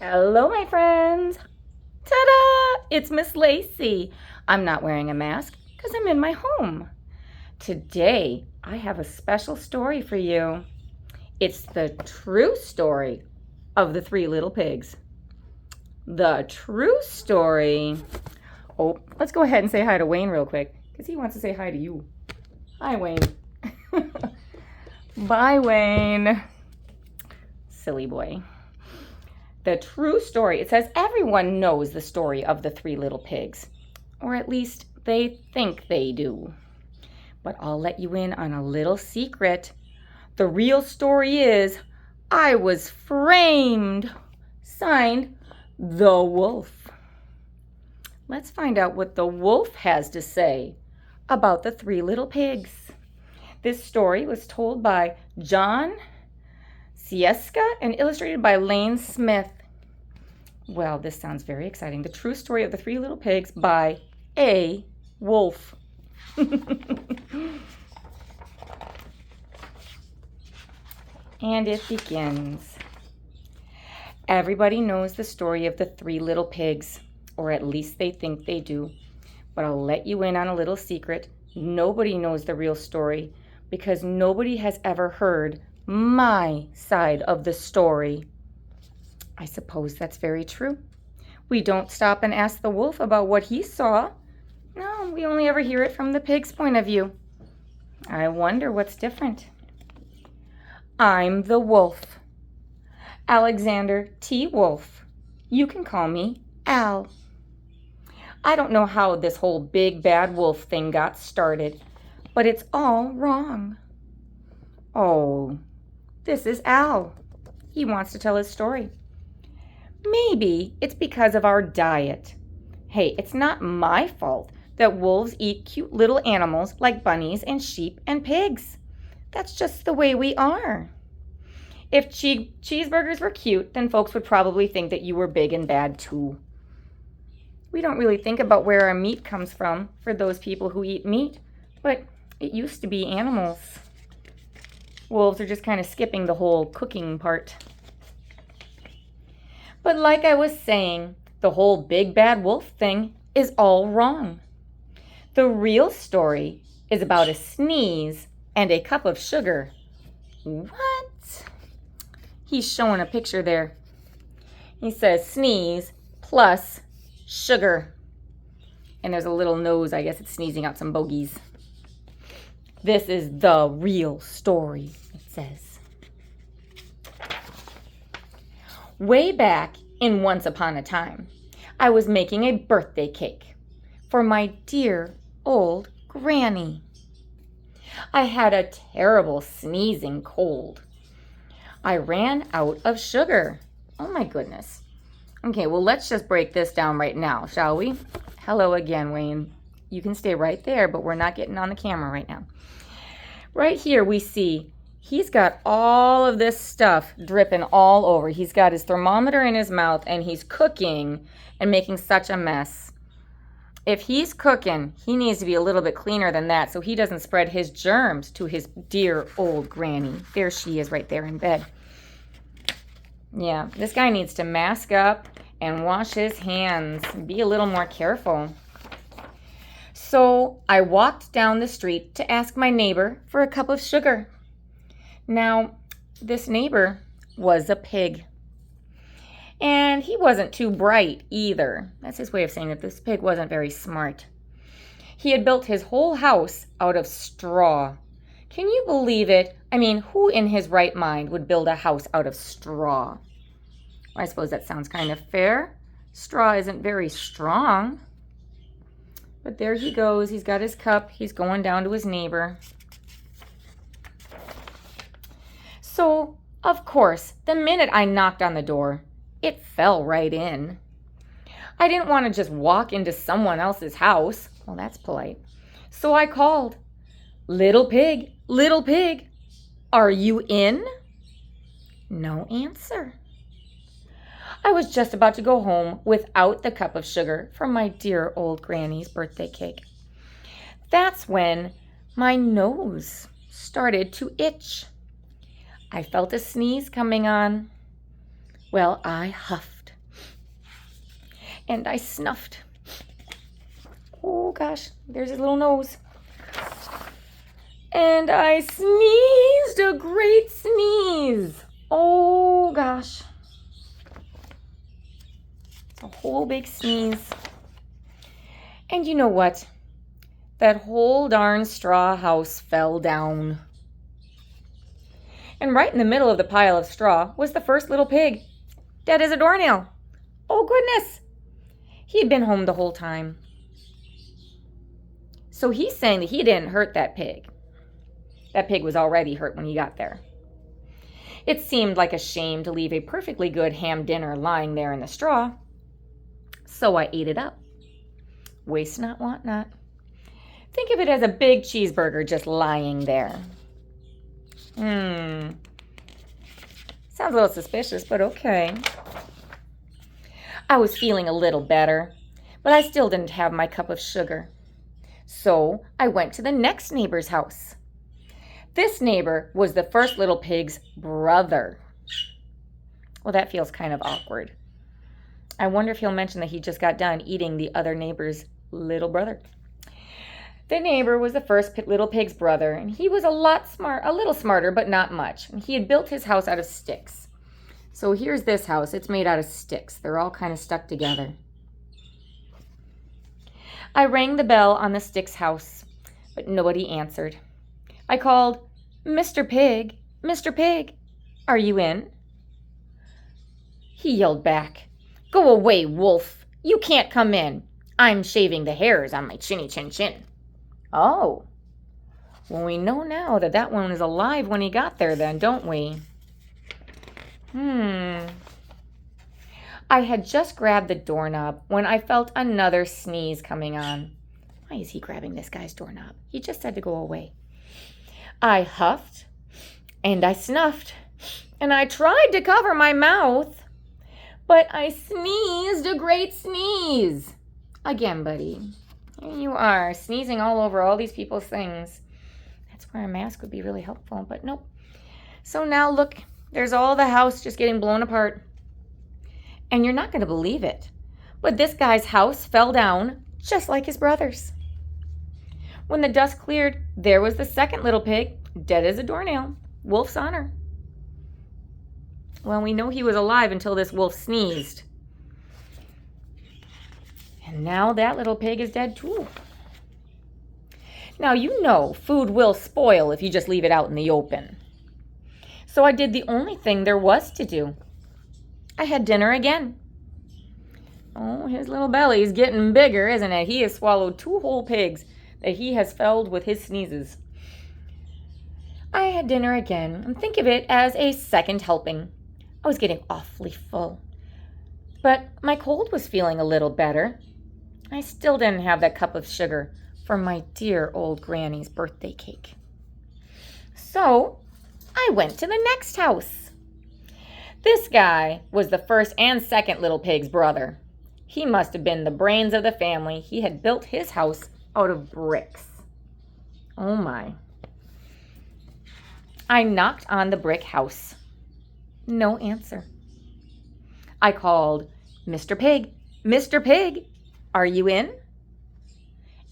Hello, my friends. Ta-da! It's Miss Lacey. I'm not wearing a mask because I'm in my home. Today, I have a special story for you. It's the true story of the three little pigs. The true story. Oh, let's go ahead and say hi to Wayne real quick because he wants to say hi to you. Hi, Wayne. Bye, Wayne. Silly boy. The true story, it says everyone knows the story of the three little pigs, or at least they think they do. But I'll let you in on a little secret. The real story is I was framed. Signed, the wolf. Let's find out what the wolf has to say about the three little pigs. This story was told by John Sieska and illustrated by Lane Smith. Well, this sounds very exciting. The true story of the three little pigs by a wolf. And it begins. Everybody knows the story of the three little pigs, or at least they think they do. But I'll let you in on a little secret. Nobody knows the real story because nobody has ever heard my side of the story. I suppose that's very true. We don't stop and ask the wolf about what he saw. No, we only ever hear it from the pig's point of view. I wonder what's different. I'm the wolf. Alexander T. Wolf. You can call me Al. I don't know how this whole big bad wolf thing got started, but it's all wrong. Oh, this is Al. He wants to tell his story. Maybe it's because of our diet. Hey, it's not my fault that wolves eat cute little animals like bunnies and sheep and pigs. That's just the way we are. If cheeseburgers were cute, then folks would probably think that you were big and bad too. We don't really think about where our meat comes from for those people who eat meat, but it used to be animals. Wolves are just kind of skipping the whole cooking part. But like I was saying, the whole big bad wolf thing is all wrong. The real story is about a sneeze and a cup of sugar. What? He's showing a picture there. He says sneeze plus sugar. And there's a little nose, I guess it's sneezing out some bogeys. This is the real story, it says. Way back in Once Upon a Time, I was making a birthday cake for my dear old granny. I had a terrible sneezing cold. I ran out of sugar. Oh my goodness. Okay, well, let's just break this down right now, shall we? Hello again, Wayne. You can stay right there, but we're not getting on the camera right now. Right here we see he's got all of this stuff dripping all over. He's got his thermometer in his mouth and he's cooking and making such a mess. If he's cooking, he needs to be a little bit cleaner than that so he doesn't spread his germs to his dear old granny. There she is right there in bed. Yeah, this guy needs to mask up and wash his hands. Be a little more careful. So I walked down the street to ask my neighbor for a cup of sugar. Now, this neighbor was a pig. And he wasn't too bright either. That's his way of saying that this pig wasn't very smart. He had built his whole house out of straw. Can you believe it? I mean, who in his right mind would build a house out of straw? I suppose that sounds kind of fair. Straw isn't very strong. But there he goes. He's got his cup. He's going down to his neighbor. So, of course, the minute I knocked on the door, it fell right in. I didn't want to just walk into someone else's house. Well, that's polite. So I called, little pig, are you in? No answer. I was just about to go home without the cup of sugar from my dear old granny's birthday cake. That's when my nose started to itch. I felt a sneeze coming on. Well, I huffed And I snuffed. Oh gosh, there's his little nose. And I sneezed a great sneeze. Oh gosh. A whole big sneeze. And you know what? That whole darn straw house fell down. And right in the middle of the pile of straw was the first little pig, dead as a doornail. Oh goodness! He had been home the whole time. So he's saying that he didn't hurt that pig. That pig was already hurt when he got there. It seemed like a shame to leave a perfectly good ham dinner lying there in the straw. So I ate it up. Waste not, want not. Think of it as a big cheeseburger just lying there. Sounds a little suspicious, but okay. I was feeling a little better, but I still didn't have my cup of sugar. So I went to the next neighbor's house. This neighbor was the first little pig's brother. Well, that feels kind of awkward. I wonder if he'll mention that he just got done eating the other neighbor's little brother. The neighbor was the first little pig's brother, and he was a little smarter, but not much. And he had built his house out of sticks. So here's this house. It's made out of sticks. They're all kind of stuck together. I rang the bell on the sticks house, but nobody answered. I called, "Mr. Pig, Mr. Pig, are you in?" He yelled back, "Go away, wolf. You can't come in. I'm shaving the hairs on my chinny chin chin." Oh, well, we know now that that one was alive when he got there then, don't we? I had just grabbed the doorknob when I felt another sneeze coming on. Why is he grabbing this guy's doorknob? He just said to go away. I huffed and I snuffed and I tried to cover my mouth, but I sneezed a great sneeze. Again, buddy. Here you are, sneezing all over all these people's things. That's where a mask would be really helpful, but nope. So now look, there's all the house just getting blown apart. And you're not going to believe it, but this guy's house fell down just like his brother's. When the dust cleared, there was the second little pig, dead as a doornail, Wolf's honor. Well, we know he was alive until this wolf sneezed. And now that little pig is dead too. Now, you know food will spoil if you just leave it out in the open. So I did the only thing there was to do. I had dinner again. Oh, his little belly is getting bigger, isn't it? He has swallowed 2 whole pigs that he has felled with his sneezes. I had dinner again, and think of it as a second helping. I was getting awfully full. But my cold was feeling a little better. I still didn't have that cup of sugar for my dear old granny's birthday cake. So I went to the next house. This guy was the first and second little pig's brother. He must have been the brains of the family. He had built his house out of bricks. Oh my. I knocked on the brick house. No answer. I called, "Mr. Pig, Mr. Pig, are you in?"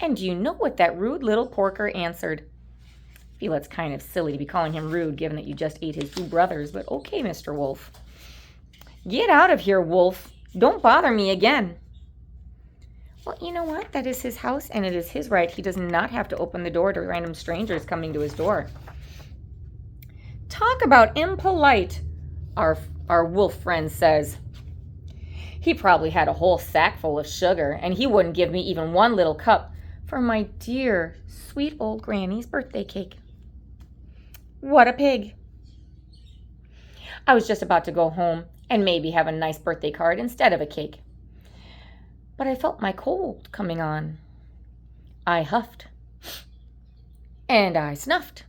And do you know what that rude little porker answered? I feel it's kind of silly to be calling him rude given that you just ate his 2 brothers, but okay, Mr. Wolf. "Get out of here, Wolf. Don't bother me again." Well, you know what? That is his house, and it is his right. He does not have to open the door to random strangers coming to his door. Talk about impolite, our wolf friend says. He probably had a whole sack full of sugar, and he wouldn't give me even 1 little cup for my dear, sweet old granny's birthday cake. What a pig. I was just about to go home and maybe have a nice birthday card instead of a cake. But I felt my cold coming on. I huffed. And I snuffed.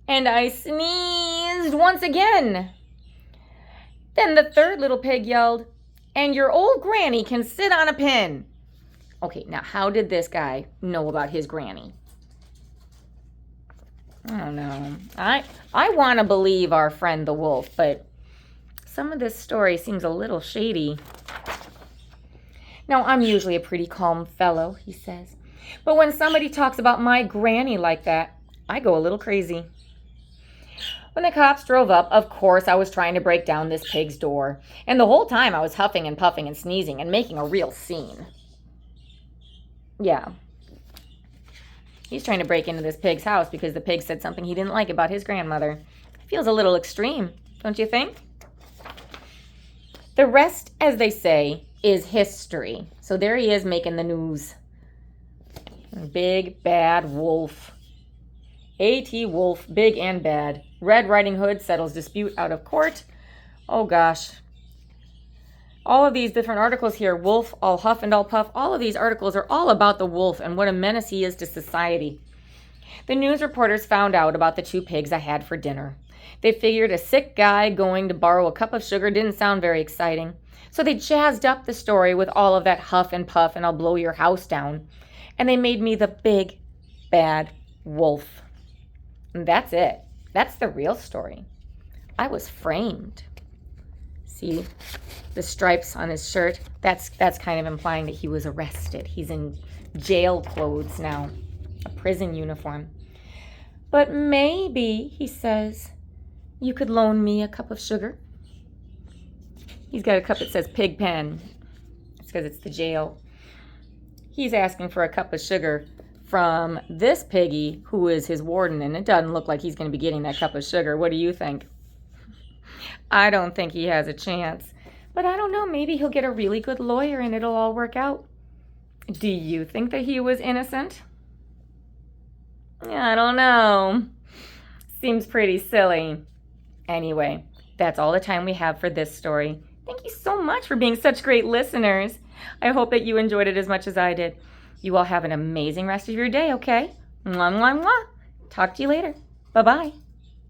And I sneezed once again. Then the third little pig yelled, "And your old granny can sit on a pin." Okay, now how did this guy know about his granny? I don't know. I want to believe our friend the wolf, but some of this story seems a little shady. Now, I'm usually a pretty calm fellow, he says. But when somebody talks about my granny like that, I go a little crazy. When the cops drove up, of course, I was trying to break down this pig's door. And the whole time I was huffing and puffing and sneezing and making a real scene. Yeah. He's trying to break into this pig's house because the pig said something he didn't like about his grandmother. Feels a little extreme, don't you think? The rest, as they say, is history. So there he is making the news. Big bad wolf. A.T. Wolf, big and bad. Red Riding Hood settles dispute out of court. Oh gosh. All of these different articles here, wolf, all huff and all puff, all of these articles are all about the wolf and what a menace he is to society. The news reporters found out about the 2 pigs I had for dinner. They figured a sick guy going to borrow a cup of sugar didn't sound very exciting. So they jazzed up the story with all of that huff and puff and I'll blow your house down. And they made me the big, bad wolf. And that's it. That's the real story. I was framed. See the stripes on his shirt? That's kind of implying that he was arrested. He's in jail clothes now, a prison uniform. But maybe, he says, you could loan me a cup of sugar. He's got a cup that says pig pen. It's because it's the jail. He's asking for a cup of sugar from this piggy who is his warden, and it doesn't look like he's going to be getting that cup of sugar. What do you think? I don't think he has a chance. But I don't know, maybe he'll get a really good lawyer and it'll all work out. Do you think that he was innocent? I don't know. Seems pretty silly. Anyway, that's all the time we have for this story. Thank you so much for being such great listeners. I hope that you enjoyed it as much as I did. You all have an amazing rest of your day, okay? Mwah, mwah, mwah. Talk to you later. Bye-bye.